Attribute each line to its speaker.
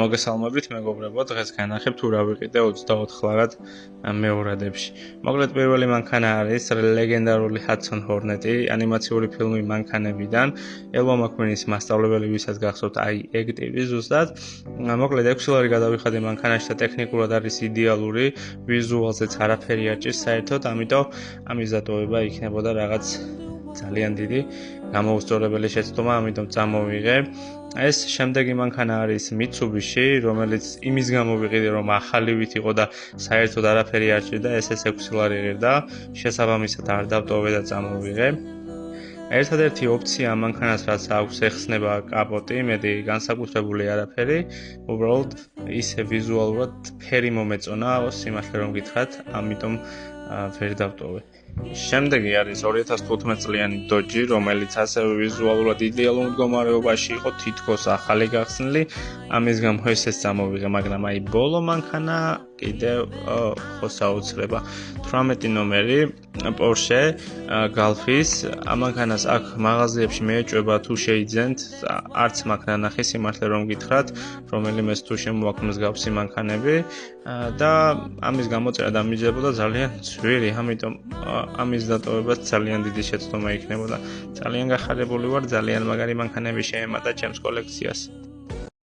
Speaker 1: მოგესალმებით მეგობრებო, დღეს განახებთ თუ რა ვიყიდე 24 ლარად მეორადებში. მოკლედ პირველი მანქანა არის ლეგენდარული Hudson Hornet-ი, ანიმაციური ფილმი მანქანებიდან. ელვა მაკმენის მასწავლებელი, ვისაც გახსოვთ, ეგ ტიპი ზუსტად. მოკლედ 6 ლარი გადავიხადე მანქანაში და ტექნიკურად არის იდეალური, ვიზუალზეც არაფერი არ ჭირს საერთოდ, ამიტომ ამის დატოვება იქნებოდა რაღაც ძალიან დიდი გამოუსწორებელი შეცდომა, ამიტომ წამოვიღე. ეს შემდეგი მანქანა არის Mitsubishi, რომელიც იმის გამო ვიყიდე, რომ ახალივით იყო და საერთოდ არაფერი არ ჭირდა, ეს 6 ლარი ღირდა, შესაბამისად არ დავტოვე და წამოვიღე. ერთადერთი ოფცია ამ მანქანას, რაც აქვს, ეხსნება კაპოტი, მეტი განსაკუთრებული არაფერი, უბრალოდ ისე ვიზუალურად ფერი მომეწონა, სიმართლე რომ გითხრათ, ამიტომ ვერ დავტოვე. შემდეგი არის 2015 წლიანი Dodge, რომელიც ასევე ვიზუალურად იდეალურ მდგომარეობაში იყო, თითქოს ახალი გახსნილი. ამის გამო ესეც წამოვიღე, მაგრამ აი ბოლო მანქანა კიდევ ხო საოცრება. 18 ნომერი Porsche Golf-ის. ამ მანქანას აქ მაღაზიებში მეეჭვება თუ შეიძენთ, არც მაქვს ნანახი, სიმართლე რომ გითხრათ, რომელიმეს თუ შემოაქვს მსგავსი მანქანები და ამის გამოწერა დამიჯდებოდა ძალიან ძვირი, ამიტომ ამის დატოვებაც ძალიან დიდი შეცდომა იქნებოდა. ძალიან გახარებული ვარ, ძალიან მაგარი მანქანები შეემატა ჩემს კოლექციას.